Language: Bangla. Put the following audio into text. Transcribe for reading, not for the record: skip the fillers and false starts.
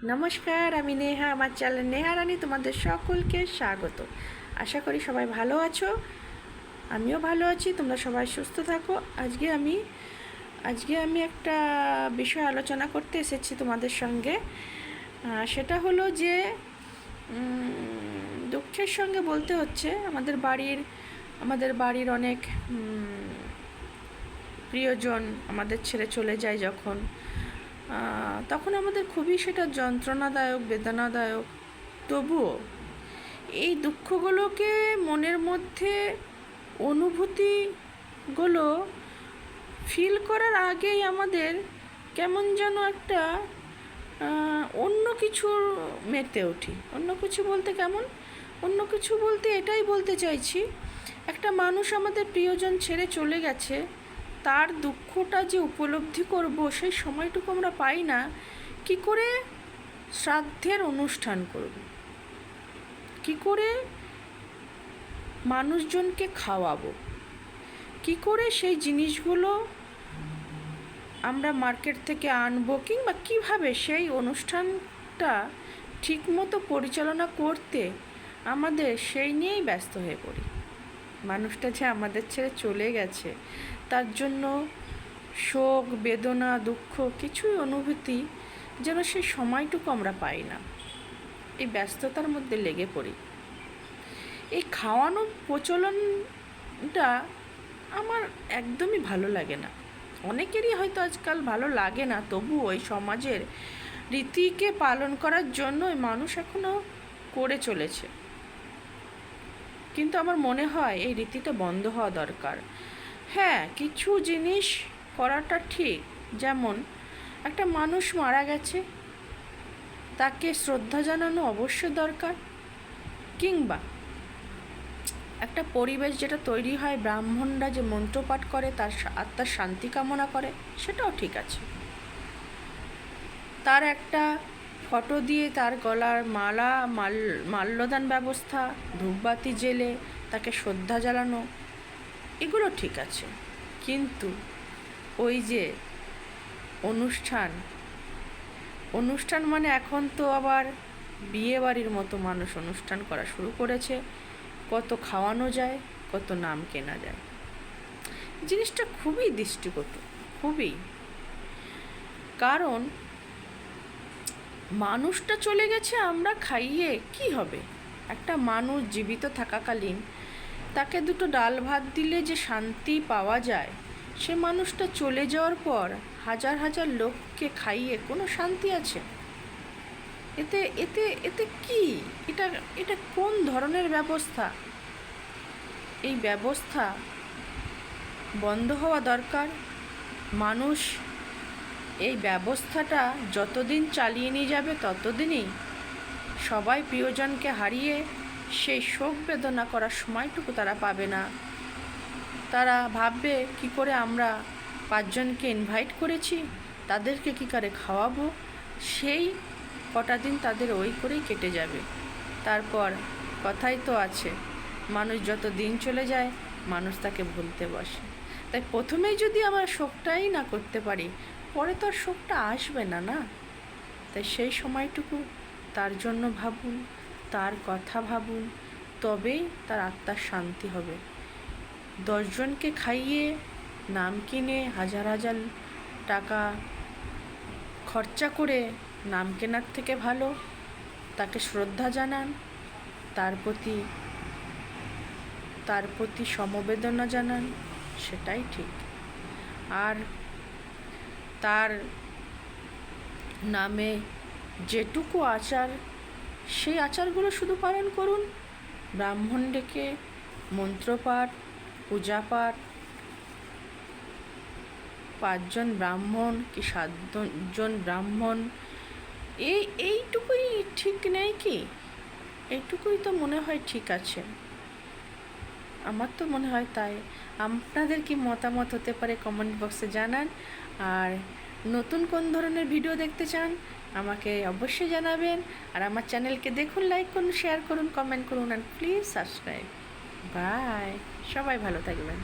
নমস্কার, আমি নেহা। আমার চ্যানেল নেহা রানী তোমাদের সকলকে স্বাগত। আশা করি সবাই ভালো আছো, আমিও ভালো আছি। তোমরা সবাই সুস্থ থাকো। আজকে আমি একটা বিষয় আলোচনা করতে এসেছি তোমাদের সঙ্গে। সেটা হলো যে দুঃখের সঙ্গে বলতে হচ্ছে আমাদের বাড়ির অনেক প্রিয়জন আমাদের ছেড়ে চলে যায় যখন, তখন আমাদের খুবই সেটা যন্ত্রণাদায়ক, বেদনাদায়ক। তবুও এই দুঃখগুলোকে মনের মধ্যে অনুভূতিগুলো ফিল করার আগেই আমাদের কেমন যেন একটা অন্য কিছুর মেতে উঠি। অন্য কিছু বলতে এটাই বলতে চাইছি, একটা মানুষ আমাদের প্রিয়জন ছেড়ে চলে গেছে, তার দুঃখটা যে উপলব্ধি করব সেই সময়টুকু আমরা পাই না। কি করে শ্রাদ্ধের অনুষ্ঠান করব, কি করে মানুষজনকে খাওয়াবো, কি করে সেই জিনিসগুলো আমরা মার্কেট থেকে আনবো, কিংবা কিভাবে সেই অনুষ্ঠানটা ঠিকমতো পরিচালনা করতে আমাদের সেই নিয়েই ব্যস্ত হয়ে পড়ি। মানুষটা যে আমাদের ছেড়ে চলে গেছে, তার জন্য শোক, বেদনা, দুঃখ, কিছুই অনুভূতি যেন সেই সময়টুকু আমরা পাই না। এই ব্যস্ততার মধ্যে লেগে পড়ি। এই খাওয়ানো প্রচলনটা আমার একদমই ভালো লাগে না। অনেকেরই হয়তো আজকাল ভালো লাগে না, তবুও ওই সমাজের রীতিকে পালন করার জন্য মানুষ এখনও করে চলেছে। কিন্তু আমার মনে হয় এই রীতিটা বন্ধ হওয়া দরকার। হ্যাঁ, কিছু জিনিস করাটা ঠিক, যেমন একটা মানুষ মারা গেছে, তাকে শ্রদ্ধা জানানো অবশ্যই দরকার। কিংবা একটা পরিবেশ যেটা তৈরি হয়, ব্রাহ্মণরা যে মন্ত্রপাঠ করে তার আত্মার শান্তি কামনা করে, সেটাও ঠিক আছে। তার একটা ফটো দিয়ে তার গলার মাল্যদান ব্যবস্থা, ধূপবাতি জেলে তাকে শ্রদ্ধা জানানো, এগুলো ঠিক আছে। কিন্তু ওই যে অনুষ্ঠান মানে এখন তো আবার বিয়ে বাড়ির মতো মানুষ অনুষ্ঠান করা শুরু করেছে। কত খাওয়ানো যায়, কত নাম কেনা যায়। জিনিসটা খুবই দৃষ্টিকটু, খুবই। কারণ মানুষটা চলে গেছে, আমরা খাইয়ে কি হবে? একটা মানুষ জীবিত থাকাকালীন তাকে দুটো ডাল ভাত দিলে যে শান্তি পাওয়া যায়, সে মানুষটা চলে যাওয়ার পর হাজার হাজার লোককে খাইয়ে কোনো শান্তি আছে? এতে এতে এতে কি? এটা কোন ধরনের ব্যবস্থা? এই ব্যবস্থা বন্ধ হওয়া দরকার। মানুষ এই ব্যবস্থাটা যতদিন চালিয়ে নিয়ে যাবে, ততদিনই সবাই প্রিয়জনকে হারিয়ে সেই শোক বেদনা করার সময়টুকু তারা পাবে না। তারা ভাববে কি করে আমরা 5 জনকে ইনভাইট করেছি, তাদেরকে কী করে খাওয়াবো। সেই কটা দিন তাদের ওই করেই কেটে যাবে। তারপর কথাই তো আছে, মানুষ যত দিন চলে যায় মানুষ তাকে ভুলতে বসে। তাই প্রথমেই যদি আমরা শোকটাই না করতে পারি, পরে তো আর শোকটা আসবে না। তাই সেই সময়টুকু তার জন্য ভাবুন, তার কথা ভাবুন, তবেই তার আত্মার শান্তি হবে। 10 জনকে খাইয়ে নাম কিনে হাজার হাজার টাকা খরচা করে নাম কেনার থেকে ভালো তাকে শ্রদ্ধা জানান, তার প্রতি সমবেদনা জানান, সেটাই ঠিক। আর তার নামে যেটুকু আচার, সেই আচারগুলো শুধু পালন করুন। ব্রাহ্মণ ডেকে মন্ত্রপাঠ, পূজাপাঠ, 5 জন ব্রাহ্মণ কি 7 জন ব্রাহ্মণ, এইটুকুই ঠিক নেই কি? এইটুকুই তো মনে হয় ঠিক আছে। আমার তো মনে হয় তাই। আপনাদের কি মতামত হতে পারে কমেন্ট বক্সে জানান। আর নতুন কোন ধরনের ভিডিও দেখতে চান আমাকে অবশ্যই জানাবেন। আর আমার চ্যানেলকে দেখুন, লাইক করুন, শেয়ার করুন, কমেন্ট করুন, আর প্লিজ সাবস্ক্রাইব। বাই, সবাই ভালো থাকবেন।